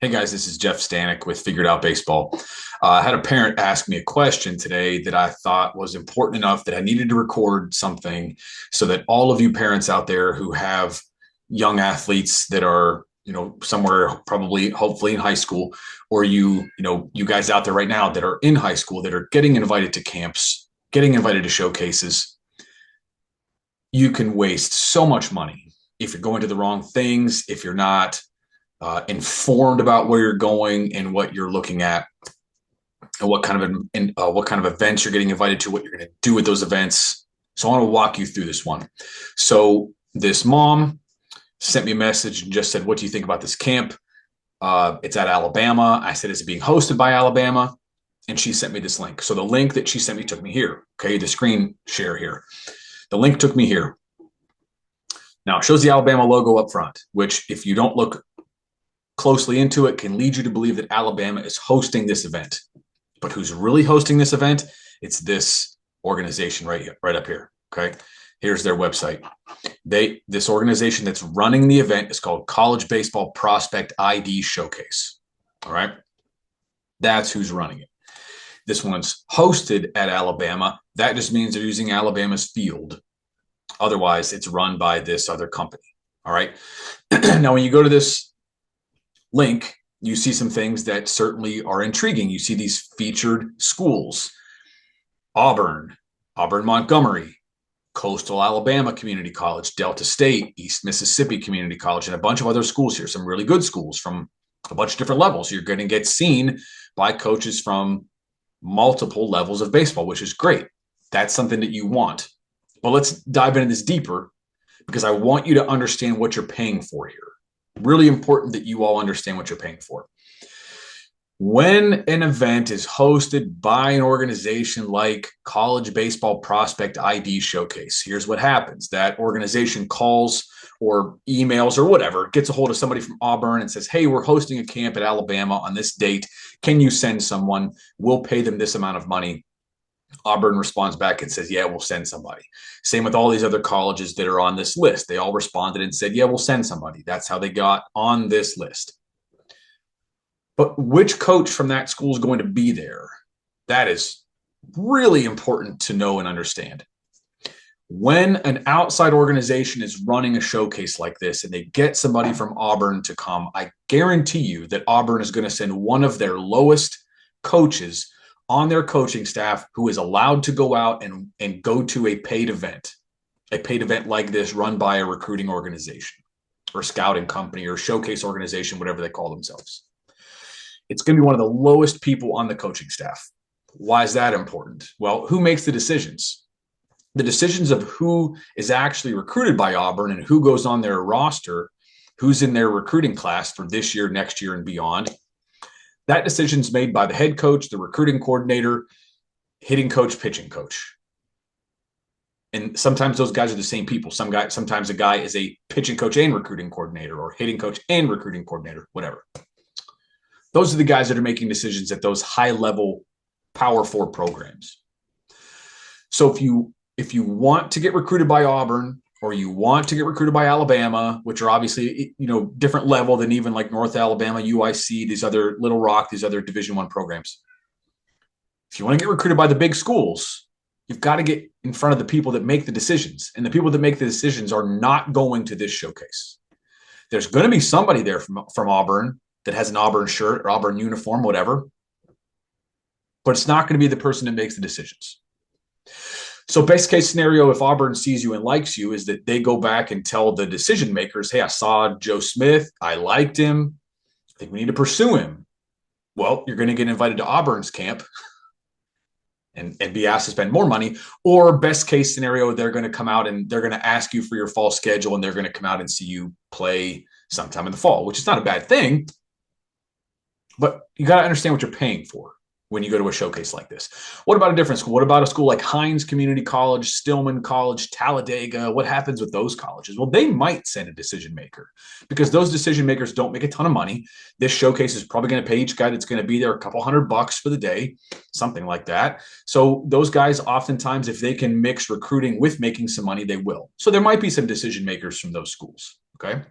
Hey guys, this is Jeff Stanek with Figured Out Baseball. I had a parent ask me a question today that I thought was important enough that I needed to record something so that all of you parents out there who have young athletes that are, somewhere probably, hopefully in high school, or you guys out there right now that are in high school that are getting invited to camps, getting invited to showcases, you can waste so much money if you're going to the wrong things, if you're not informed about where you're going and what you're looking at, and what kind of events you're getting invited to, what you're going to do with those events. So I want to walk you through this one. So this mom sent me a message and just said, "What do you think about this camp? It's at Alabama." I said, "Is it being hosted by Alabama?" And she sent me this link. So the link that she sent me took me here. Okay, the screen share here. The link took me here. Now it shows the Alabama logo up front, which if you don't look closely into it can lead you to believe that Alabama is hosting this event. But who's really hosting this event? It's this organization right up here. Okay. Here's their website. This organization that's running the event is called College Baseball Prospect ID Showcase. All right. That's who's running it. This one's hosted at Alabama. That just means they're using Alabama's field. Otherwise, it's run by this other company. All right. Now, when you go to this link, you see some things that certainly are intriguing. You see these featured schools: Auburn Montgomery, Coastal Alabama Community College, Delta State, East Mississippi Community College, and a bunch of other schools here, some really good schools from a bunch of different levels. You're going to get seen by coaches from multiple levels of baseball, which is great. That's something that you want. But let's dive into this deeper because I want you to understand what you're paying for here. Really important that you all understand what you're paying for. When an event is hosted by an organization like College Baseball Prospect ID Showcase, here's what happens. That organization calls or emails or whatever, gets a hold of somebody from Auburn and says, "Hey, we're hosting a camp at Alabama on this date. Can you send someone? We'll pay them this amount of money." Auburn responds back and says, "Yeah, we'll send somebody." Same with all these other colleges that are on this list. They all responded and said, "Yeah, we'll send somebody." That's how they got on this list. But which coach from that school is going to be there? That is really important to know and understand. When an outside organization is running a showcase like this and they get somebody from Auburn to come, I guarantee you that Auburn is going to send one of their lowest coaches on their coaching staff who is allowed to go out and go to a paid event like this run by a recruiting organization or scouting company or showcase organization, whatever they call themselves. It's going to be one of the lowest people on the coaching staff. Why is that important? Well, who makes the decisions? The decisions of who is actually recruited by Auburn and who goes on their roster, who's in their recruiting class for this year, next year, and beyond. That decision's made by the head coach, the recruiting coordinator, hitting coach, pitching coach. And sometimes those guys are the same people. Sometimes a guy is a pitching coach and recruiting coordinator, or hitting coach and recruiting coordinator, whatever. Those are the guys that are making decisions at those high-level Power 4 programs. So if you want to get recruited by Auburn, or you want to get recruited by Alabama, which are obviously, different level than even like North Alabama, UIC, these other Little Rock, these other Division I programs. If you want to get recruited by the big schools, you've got to get in front of the people that make the decisions. And the people that make the decisions are not going to this showcase. There's going to be somebody there from Auburn that has an Auburn shirt or Auburn uniform, whatever. But it's not going to be the person that makes the decisions. So best case scenario, if Auburn sees you and likes you, is that they go back and tell the decision makers, "Hey, I saw Joe Smith. I liked him. I think we need to pursue him." Well, you're going to get invited to Auburn's camp and be asked to spend more money. Or best case scenario, they're going to come out and they're going to ask you for your fall schedule, and they're going to come out and see you play sometime in the fall, which is not a bad thing. But you got to understand what you're paying for when you go to a showcase like this. What about a different school? What about a school like Hines Community College, Stillman College, Talladega? What happens with those colleges? Well, they might send a decision maker because those decision makers don't make a ton of money. This showcase is probably going to pay each guy that's going to be there a couple $100 for the day, something like that. So those guys, oftentimes, if they can mix recruiting with making some money, they will. So there might be some decision makers from those schools, okay?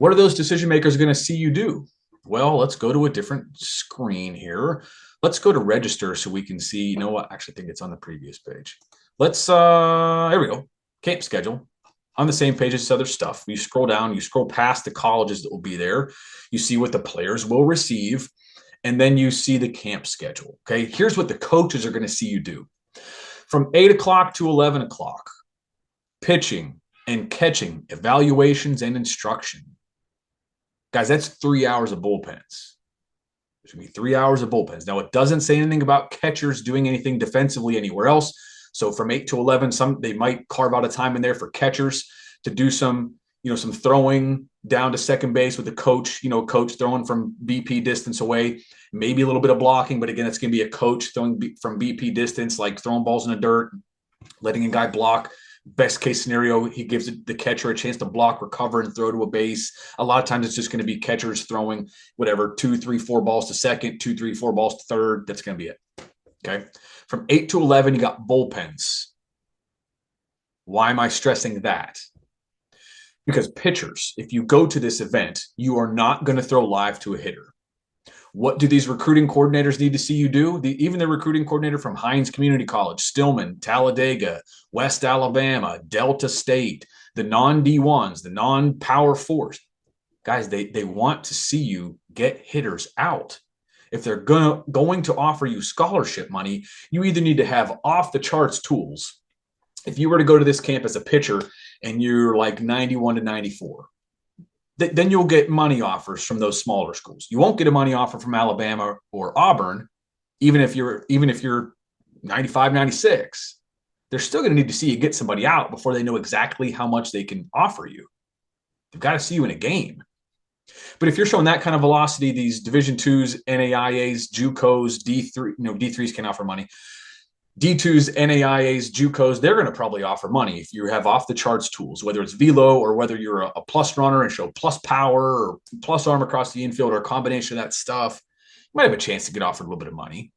What are those decision makers going to see you do? Well, let's go to a different screen here. Let's go to register so we can see, you know what? Actually, I think it's on the previous page. Let's, here we go. Camp schedule. On the same page as other stuff. You scroll down, you scroll past the colleges that will be there. You see what the players will receive, and then you see the camp schedule. Okay, here's what the coaches are going to see you do. From 8 o'clock to 11 o'clock, pitching and catching, evaluations and instruction. Guys, that's 3 hours of bullpens. There's going to be 3 hours of bullpens. Now, it doesn't say anything about catchers doing anything defensively anywhere else. So from 8 to 11, they might carve out a time in there for catchers to do some throwing down to second base with the coach, coach throwing from BP distance away, maybe a little bit of blocking. But again, it's going to be a coach throwing from BP distance, like throwing balls in the dirt, letting a guy block. Best case scenario, he gives the catcher a chance to block, recover, and throw to a base. A lot of times it's just going to be catchers throwing whatever, 2, 3, 4 balls to second, 2, 3, 4 balls to third. That's going to be it. Okay. From 8 to 11, you got bullpens. Why am I stressing that? Because pitchers, if you go to this event, you are not going to throw live to a hitter. What do these recruiting coordinators need to see you do? Even the recruiting coordinator from Hines Community College, Stillman, Talladega, West Alabama, Delta State, the non-D1s, the non-Power 4s, guys, they want to see you get hitters out. If they're going to offer you scholarship money, you either need to have off-the-charts tools. If you were to go to this camp as a pitcher and you're like 91 to 94, then you'll get money offers from those smaller schools. You won't get a money offer from Alabama or Auburn, even if you're 95, 96. They're still going to need to see you get somebody out before they know exactly how much they can offer you. They've got to see you in a game. But if you're showing that kind of velocity, these Division IIs, NAIAs, JUCOs, D3, D3s can offer money. D2s, NAIAs, JUCOs, they're going to probably offer money if you have off-the-charts tools, whether it's velo or whether you're a plus runner and show plus power or plus arm across the infield or a combination of that stuff. You might have a chance to get offered a little bit of money.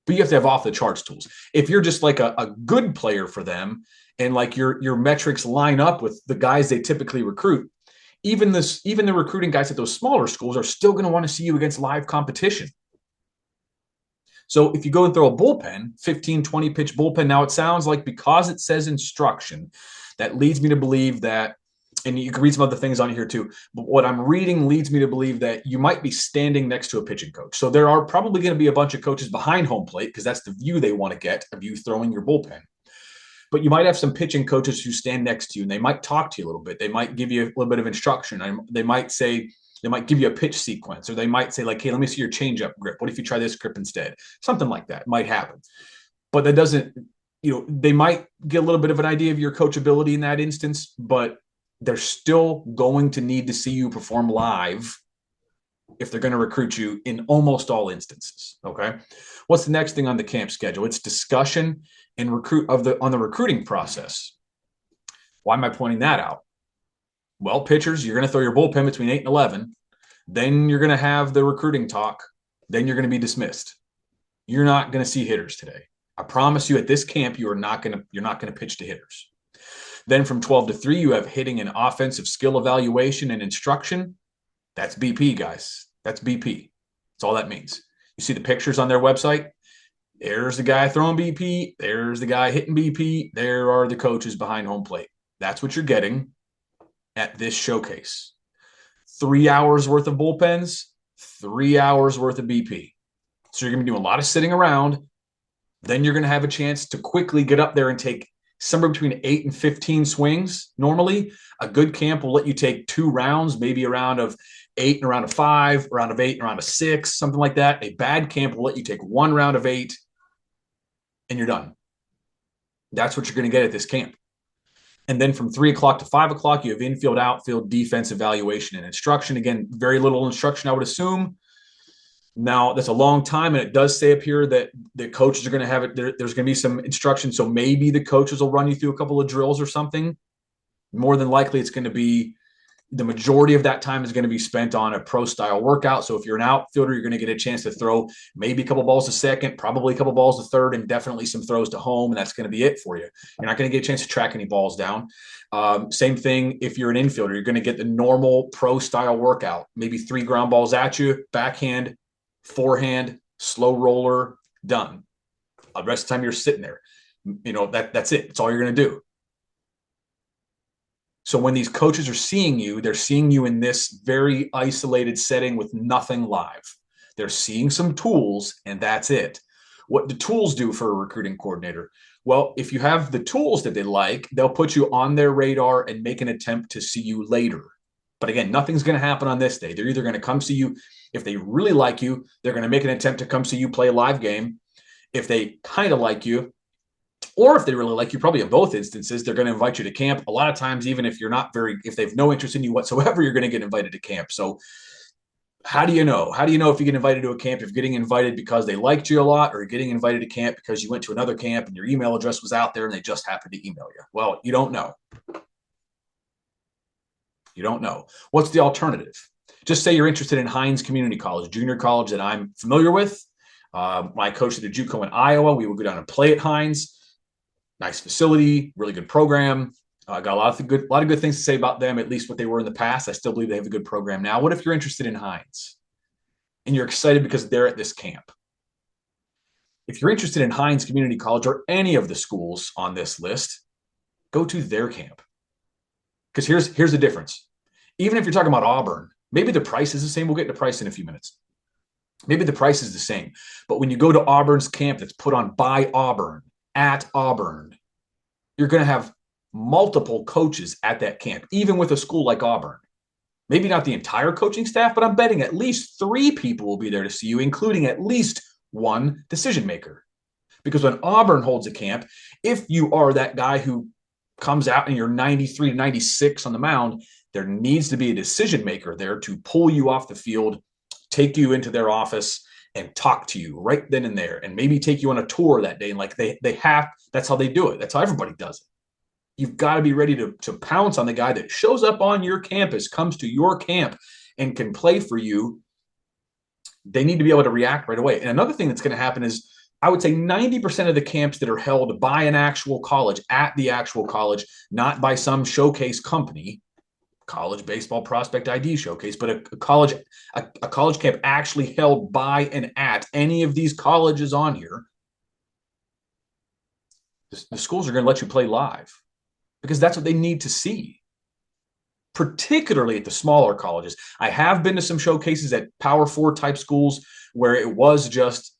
But you have to have off-the-charts tools. If you're just like a good player for them and like your metrics line up with the guys they typically recruit, even the recruiting guys at those smaller schools are still going to want to see you against live competition. So if you go and throw a bullpen, 15, 20 pitch bullpen, now it sounds like because it says instruction, that leads me to believe that, and you can read some other things on here too, but what I'm reading leads me to believe that you might be standing next to a pitching coach. So there are probably going to be a bunch of coaches behind home plate because that's the view they want to get of you throwing your bullpen. But you might have some pitching coaches who stand next to you and they might talk to you a little bit. They might give you a little bit of instruction. They might give you a pitch sequence, or they might say like, hey, let me see your changeup grip. What if you try this grip instead? Something like that might happen. But that doesn't, they might get a little bit of an idea of your coachability in that instance, but they're still going to need to see you perform live if they're going to recruit you in almost all instances. Okay. What's the next thing on the camp schedule? It's discussion and on the recruiting process. Why am I pointing that out? Well, pitchers, you're going to throw your bullpen between 8 and 11. Then you're going to have the recruiting talk. Then you're going to be dismissed. You're not going to see hitters today. I promise you at this camp, you're not going to pitch to hitters. Then from 12 to 3, you have hitting and offensive skill evaluation and instruction. That's BP, guys. That's BP. That's all that means. You see the pictures on their website? There's the guy throwing BP. There's the guy hitting BP. There are the coaches behind home plate. That's what you're getting at this showcase. 3 hours worth of bullpens, 3 hours worth of BP. So you're going to be doing a lot of sitting around. Then you're going to have a chance to quickly get up there and take somewhere between 8 and 15 swings. Normally, a good camp will let you take 2 rounds, maybe a round of 8 and a round of 5, a round of 8 and a round of 6, something like that. A bad camp will let you take 1 round of 8 and you're done. That's what you're going to get at this camp. And then from 3 o'clock to 5 o'clock, you have infield, outfield, defense evaluation, and instruction. Again, very little instruction, I would assume. Now, that's a long time, and it does say up here that the coaches are going to have it. There's going to be some instruction, so maybe the coaches will run you through a couple of drills or something. More than likely, it's going to be, The majority of that time is going to be spent on a pro style workout. So if you're an outfielder, you're going to get a chance to throw maybe a couple balls to second, probably a couple balls to third, and definitely some throws to home. And that's going to be it for you. You're not going to get a chance to track any balls down. Same thing if you're an infielder, you're going to get the normal pro style workout, maybe 3 ground balls at you, backhand, forehand, slow roller, done. The rest of the time you're sitting there. That's it. That's all you're going to do. So when these coaches are seeing you, they're seeing you in this very isolated setting with nothing live. They're seeing some tools, and that's it. What do tools do for a recruiting coordinator? Well, if you have the tools that they like, they'll put you on their radar and make an attempt to see you later. But again, nothing's going to happen on this day. They're either going to come see you. If they really like you, they're going to make an attempt to come see you play a live game. If they kind of like you, or if they really like you, probably in both instances, they're going to invite you to camp. A lot of times, even if if they've no interest in you whatsoever, you're going to get invited to camp. So how do you know? How do you know if you get invited to a camp, if you're getting invited because they liked you a lot, or you're getting invited to camp because you went to another camp and your email address was out there and they just happened to email you? Well, you don't know. You don't know. What's the alternative? Just say you're interested in Hines Community College, junior college that I'm familiar with. When I coached at a JUCO in Iowa, we would go down and play at Hines. Nice facility, really good program. Got a lot of good things to say about them, at least what they were in the past. I still believe they have a good program now. What if you're interested in Hines and you're excited because they're at this camp? If you're interested in Hines Community College or any of the schools on this list, go to their camp. Because here's the difference. Even if you're talking about Auburn, maybe the price is the same. We'll get to price in a few minutes. Maybe the price is the same. But when you go to Auburn's camp that's put on by Auburn, at Auburn, you're going to have multiple coaches at that camp, even with a school like Auburn. Maybe not the entire coaching staff, but I'm betting at least 3 people will be there to see you, including at least 1 decision maker. Because when Auburn holds a camp, if you are that guy who comes out and you're 93 to 96 on the mound, there needs to be a decision maker there to pull you off the field, take you into their office, and talk to you right then and there, and maybe take you on a tour that day. And like they have, that's how they do it. That's how everybody does it. You've got to be ready to pounce on the guy that shows up on your campus, comes to your camp, and can play for you. They need to be able to react right away. And another thing that's going to happen is, I would say 90% of the camps that are held by an actual college, at the actual college, not by some showcase company, college baseball prospect ID showcase, but a college camp actually held by and at any of these colleges on here, the schools are going to let you play live because that's what they need to see, particularly at the smaller colleges. I have been to some showcases at Power 4 type schools where it was just,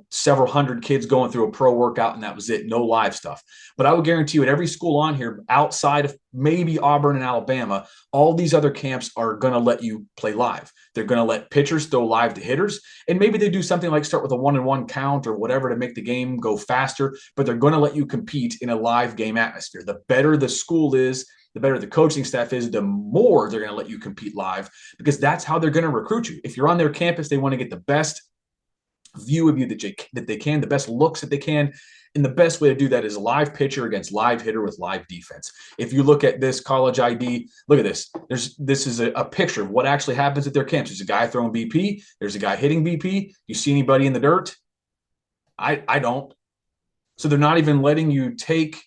several hundred kids going through a pro workout and that was it, no live stuff. But I would guarantee you at every school on here, outside of maybe Auburn and Alabama, all these other camps are going to let you play live. They're going to let pitchers throw live to hitters. And maybe they do something like start with a 1-and-1 count or whatever to make the game go faster, but they're going to let you compete in a live game atmosphere. The better the school is, the better the coaching staff is, the more they're going to let you compete live, because that's how they're going to recruit you. If you're on their campus, they want to get the best view of you that they can, the best looks that they can. And the best way to do that is a live pitcher against live hitter with live defense. If you look at this college ID, look at this. This is a picture of what actually happens at their camps. There's a guy throwing BP. There's a guy hitting BP. You see anybody in the dirt? I don't. So they're not even letting you take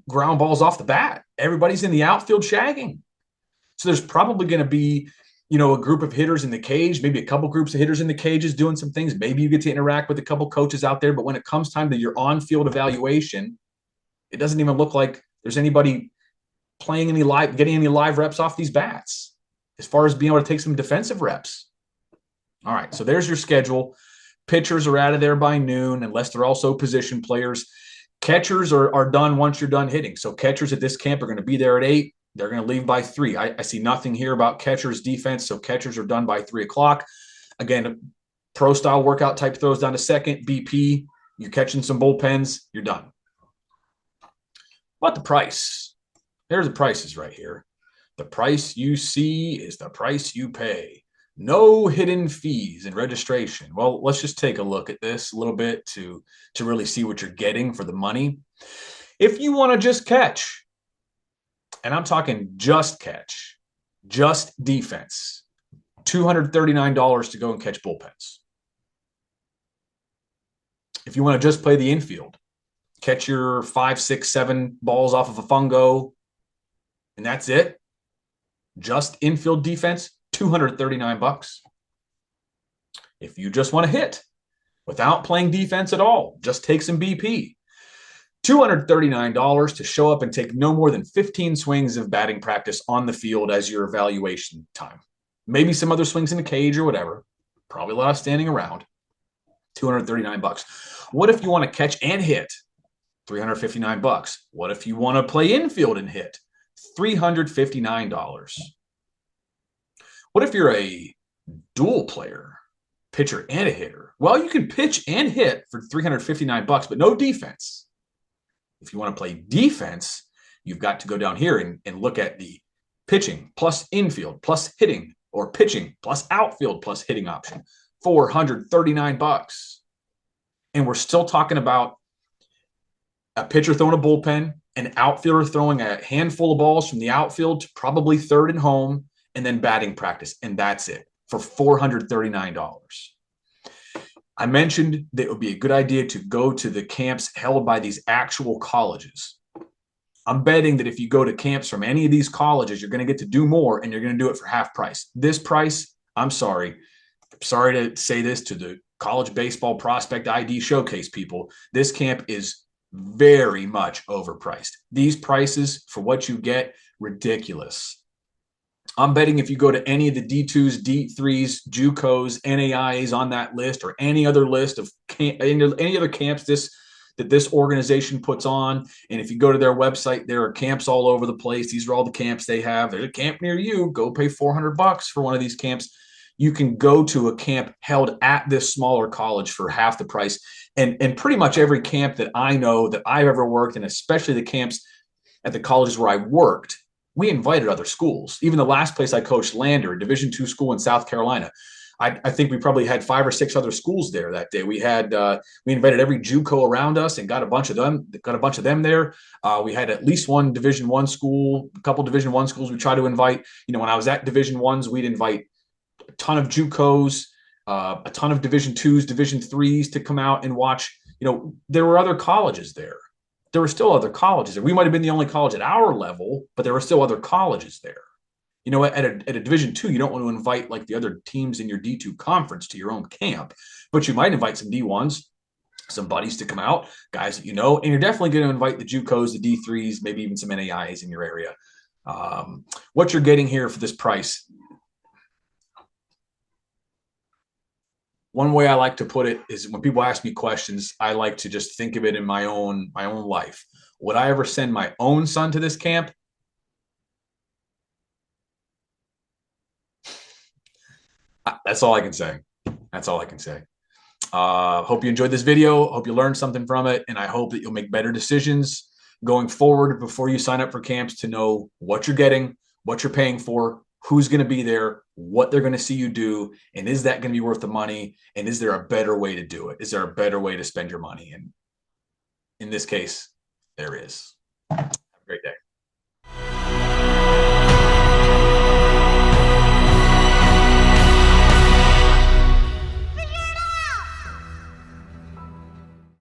ground balls off the bat. Everybody's in the outfield shagging. So there's probably going to be a group of hitters in the cage, maybe a couple groups of hitters in the cages doing some things. Maybe you get to interact with a couple coaches out there. But when it comes time to your on-field evaluation, it doesn't even look like there's anybody getting any live reps off these bats as far as being able to take some defensive reps. All right, so there's your schedule. Pitchers are out of there by noon, unless they're also position players. Catchers are done once you're done hitting. So catchers at this camp are going to be there at 8. They're going to leave by 3. I see nothing here about catchers defense. So catchers are done by 3:00. Again, pro style workout type throws down to second, BP, you're catching some bullpens, you're done. What the price? There's the prices right here. The price you see is the price you pay. No hidden fees and registration. Well, let's just take a look at this a little bit to really see what you're getting for the money. If you want to just catch, And I'm talking just catch, just defense, $239 to go and catch bullpens. If you want to just play the infield, catch your 5, 6, 7 balls off of a fungo, and that's it. Just infield defense, $239. If you just want to hit without playing defense at all, just take some BP, $239 to show up and take no more than 15 swings of batting practice on the field as your evaluation time. Maybe some other swings in the cage or whatever. Probably a lot of standing around. $239. What if you want to catch and hit? $359. What if you want to play infield and hit? $359. What if you're a dual player, pitcher and a hitter? Well, you can pitch and hit for $359, but no defense. If you want to play defense, you've got to go down here and look at the pitching plus infield plus hitting, or pitching plus outfield plus hitting option, $439. And we're still talking about a pitcher throwing a bullpen, an outfielder throwing a handful of balls from the outfield to probably third and home, and then batting practice. And that's it for $439. I mentioned that it would be a good idea to go to the camps held by these actual colleges. I'm betting that if you go to camps from any of these colleges, you're going to get to do more, and you're going to do it for half price. This price, I'm sorry to say this to the college baseball prospect ID showcase people, this camp is very much overpriced. These prices for what you get, ridiculous. I'm betting if you go to any of the D2s, D3s, JUCOs, NAIAs on that list, or any other list of any other camps that this organization puts on, and if you go to their website, there are camps all over the place. These are all the camps they have. There's a camp near you. Go pay $400 for one of these camps. You can go to a camp held at this smaller college for half the price. And pretty much every camp that I know that I've ever worked in, especially the camps at the colleges where I worked, we invited other schools. Even the last place I coached, Lander, a Division II school in South Carolina, I think we probably had 5 or 6 other schools there that day. We invited every JUCO around us and got a bunch of them there. We had at least one Division I school, a couple Division I schools we tried to invite. When I was at Division I's, we'd invite a ton of JUCOs, a ton of Division IIs, Division IIIs to come out and watch. There were other colleges there. There were still other colleges there. We might have been the only college at our level, but there were still other colleges there. At a Division II, you don't want to invite like the other teams in your D2 conference to your own camp, but you might invite some D1s, some buddies to come out, guys that and you're definitely going to invite the JUCOs, the D3s, maybe even some NAIs in your area. What you're getting here for this price, one way I like to put it is when people ask me questions, I like to just think of it in my own life. Would I ever send my own son to this camp? That's all I can say. That's all I can say. Hope you enjoyed this video. Hope you learned something from it. And I hope that you'll make better decisions going forward before you sign up for camps to know what you're getting, what you're paying for, who's going to be there, what they're going to see you do, and is that going to be worth the money? And is there a better way to do it? Is there a better way to spend your money? And in this case, there is. Have a great day.